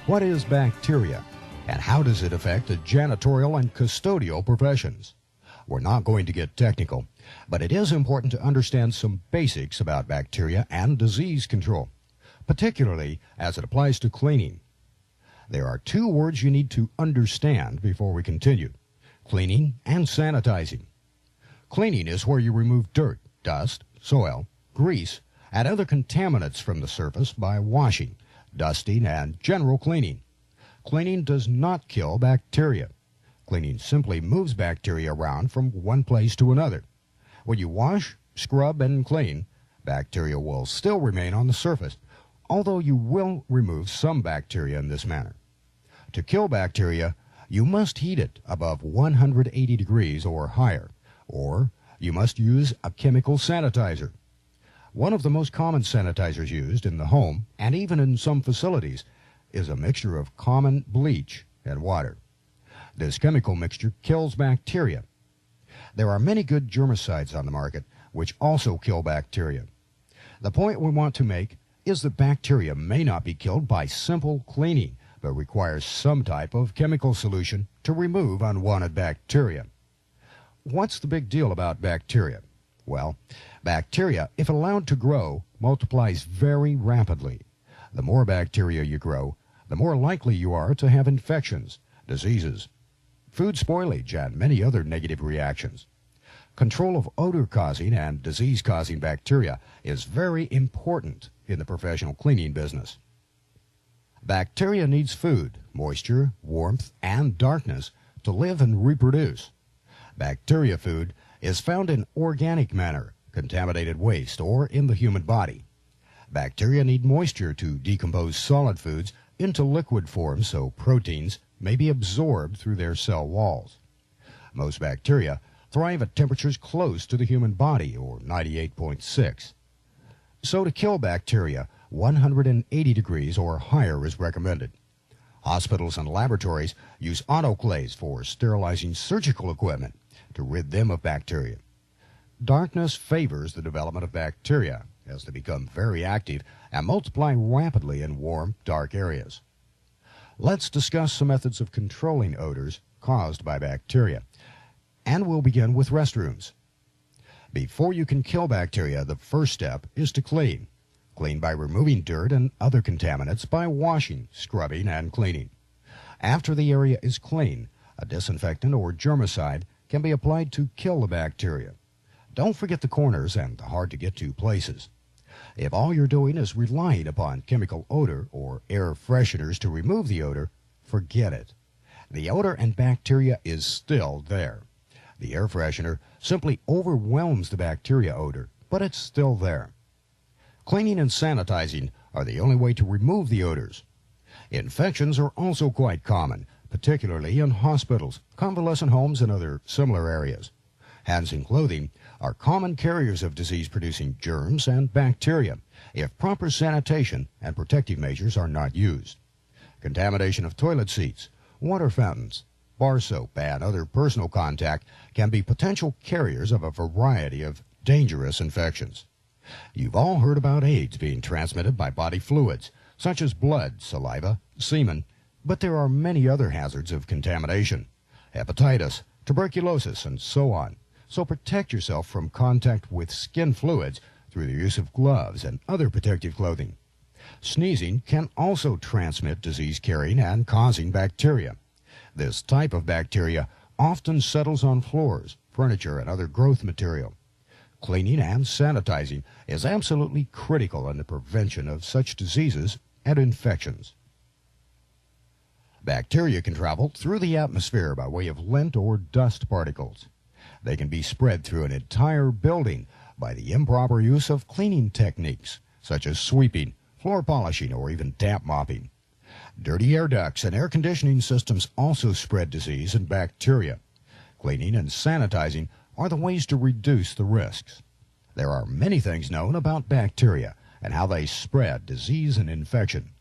What is bacteria, and how does it affect the janitorial and custodial professions? We're not going to get technical, but it is important to understand some basics about bacteria and disease control, particularly as it applies to cleaning. There are two words you need to understand before we continue: cleaning and sanitizing. Cleaning is where you remove dirt, dust, soil, grease, and other contaminants from the surface by washing, dusting, and general cleaning. Cleaning does not kill bacteria. Cleaning simply moves bacteria around from one place to another. When you wash, scrub, and clean, bacteria will still remain on the surface, although you will remove some bacteria in this manner. To kill bacteria, you must heat it above 180 degrees or higher, or you must use a chemical sanitizer. One of the most common sanitizers used in the home, and even in some facilities, is a mixture of common bleach and water. This chemical mixture kills bacteria. There are many good germicides on the market which also kill bacteria. The point we want to make is that bacteria may not be killed by simple cleaning, but requires some type of chemical solution to remove unwanted bacteria. What's the big deal about bacteria? Well, bacteria, if allowed to grow, multiplies very rapidly. The more bacteria you grow, the more likely you are to have infections, diseases, food spoilage, and many other negative reactions. Control of odor-causing and disease-causing bacteria is very important in the professional cleaning business. Bacteria needs food, moisture, warmth, and darkness to live and reproduce. Bacteria food is found in organic matter, contaminated waste, or in the human body. Bacteria need moisture to decompose solid foods into liquid form so proteins may be absorbed through their cell walls. Most bacteria thrive at temperatures close to the human body, or 98.6. So to kill bacteria, 180 degrees or higher is recommended. Hospitals and laboratories use autoclaves for sterilizing surgical equipment to rid them of bacteria. Darkness favors the development of bacteria as they become very active and multiply rapidly in warm, dark areas. Let's discuss some methods of controlling odors caused by bacteria, and we'll begin with restrooms. Before you can kill bacteria, the first step is to clean. Clean by removing dirt and other contaminants by washing, scrubbing, and cleaning. After the area is clean, a disinfectant or germicide can be applied to kill the bacteria. Don't forget the corners and the hard-to-get-to places. If all you're doing is relying upon chemical odor or air fresheners to remove the odor, forget it. The odor and bacteria is still there. The air freshener simply overwhelms the bacteria odor, but it's still there. Cleaning and sanitizing are the only way to remove the odors. Infections are also quite common, particularly in hospitals, convalescent homes, and other similar areas. Hands and clothing are common carriers of disease-producing germs and bacteria if proper sanitation and protective measures are not used. Contamination of toilet seats, water fountains, bar soap, and other personal contact can be potential carriers of a variety of dangerous infections. You've all heard about AIDS being transmitted by body fluids, such as blood, saliva, semen, but there are many other hazards of contamination: hepatitis, tuberculosis, and so on. So protect yourself from contact with skin fluids through the use of gloves and other protective clothing. Sneezing can also transmit disease-carrying and causing bacteria. This type of bacteria often settles on floors, furniture, and other growth material. Cleaning and sanitizing is absolutely critical in the prevention of such diseases and infections. Bacteria can travel through the atmosphere by way of lint or dust particles. They can be spread through an entire building by the improper use of cleaning techniques, such as sweeping, floor polishing, or even damp mopping. Dirty air ducts and air conditioning systems also spread disease and bacteria. Cleaning and sanitizing are the ways to reduce the risks. There are many things known about bacteria and how they spread disease and infection.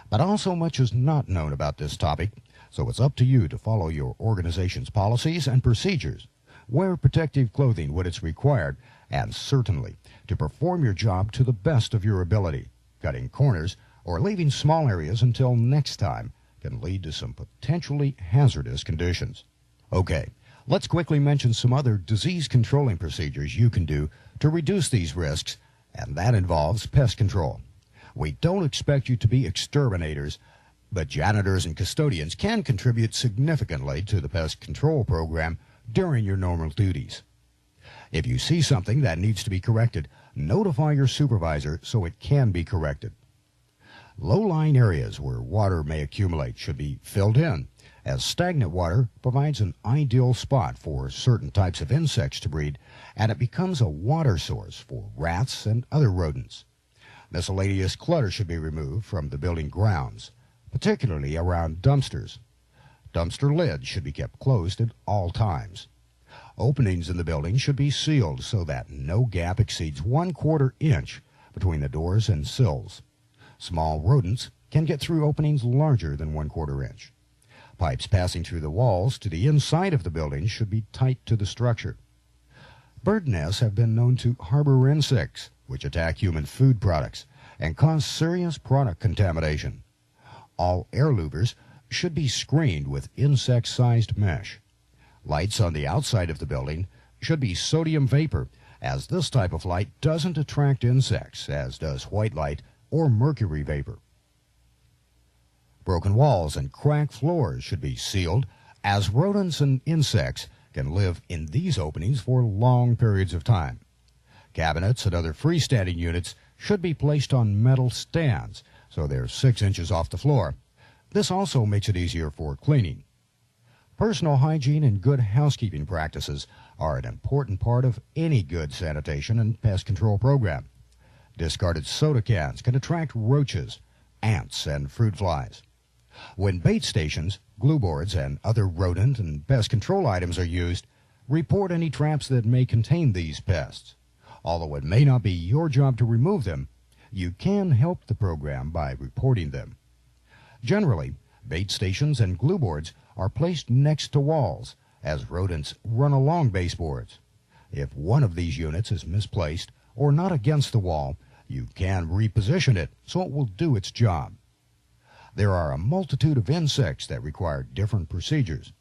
But also much is not known about this topic, so it's up to you to follow your organization's policies and procedures. Wear protective clothing when it's required, and certainly to perform your job to the best of your ability, cutting corners or leaving small areas until next time can lead to some potentially hazardous conditions. Okay, let's quickly mention some other disease-controlling procedures you can do to reduce these risks, and that involves pest control. We don't expect you to be exterminators, but janitors and custodians can contribute significantly to the pest control program during your normal duties. If you see something that needs to be corrected, notify your supervisor so it can be corrected. Low-lying areas where water may accumulate should be filled in, as stagnant water provides an ideal spot for certain types of insects to breed, and it becomes a water source for rats and other rodents. Miscellaneous clutter should be removed from the building grounds, particularly around dumpsters. Dumpster lids should be kept closed at all times. Openings in the building should be sealed so that no gap exceeds 1/4 inch between the doors and sills. Small rodents can get through openings larger than 1/4 inch. Pipes passing through the walls to the inside of the building should be tight to the structure. Bird nests have been known to harbor insects, which attack human food products and cause serious product contamination. All air louvers should be screened with insect-sized mesh. Lights on the outside of the building should be sodium vapor, as this type of light doesn't attract insects, as does white light or mercury vapor. Broken walls and cracked floors should be sealed, as rodents and insects can live in these openings for long periods of time. Cabinets and other freestanding units should be placed on metal stands so they're 6 inches off the floor. This also makes it easier for cleaning. Personal hygiene and good housekeeping practices are an important part of any good sanitation and pest control program. Discarded soda cans can attract roaches, ants, and fruit flies. When bait stations, glue boards, and other rodent and pest control items are used, report any traps that may contain these pests. Although it may not be your job to remove them, you can help the program by reporting them. Generally, bait stations and glue boards are placed next to walls, as rodents run along baseboards. If one of these units is misplaced or not against the wall, you can reposition it so it will do its job. There are a multitude of insects that require different procedures: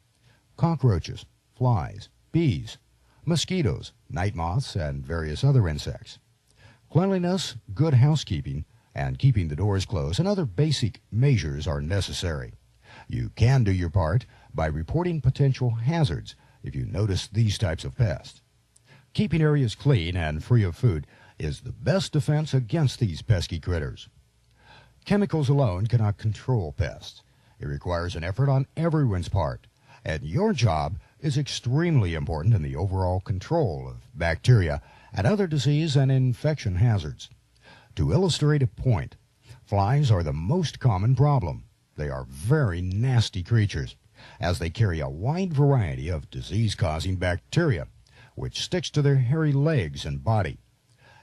cockroaches, flies, bees, mosquitoes, night moths, and various other insects. Cleanliness, good housekeeping, and keeping the doors closed and other basic measures are necessary. You can do your part by reporting potential hazards if you notice these types of pests. Keeping areas clean and free of food is the best defense against these pesky critters. Chemicals alone cannot control pests. It requires an effort on everyone's part, and your job is extremely important in the overall control of bacteria and other disease and infection hazards. To illustrate a point, flies are the most common problem. They are very nasty creatures, as they carry a wide variety of disease-causing bacteria, which sticks to their hairy legs and body.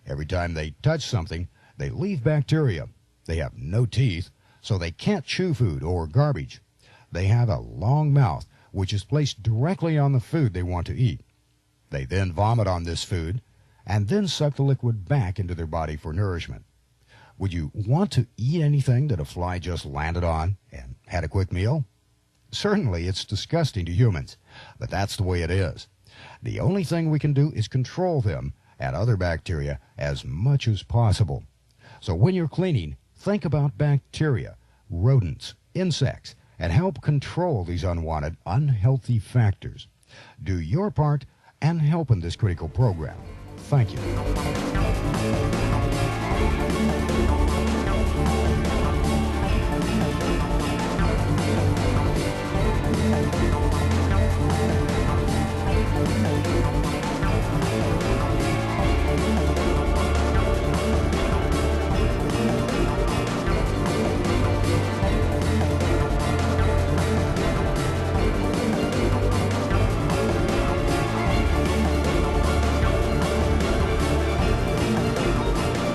Every time they touch something, they leave bacteria. They have no teeth, so they can't chew food or garbage. They have a long mouth, which is placed directly on the food they want to eat. They then vomit on this food, and then suck the liquid back into their body for nourishment. Would you want to eat anything that a fly just landed on and had a quick meal? Certainly, it's disgusting to humans, but that's the way it is. The only thing we can do is control them and other bacteria as much as possible. So when you're cleaning, think about bacteria, rodents, insects, and help control these unwanted, unhealthy factors. Do your part and help in this critical program. Thank you.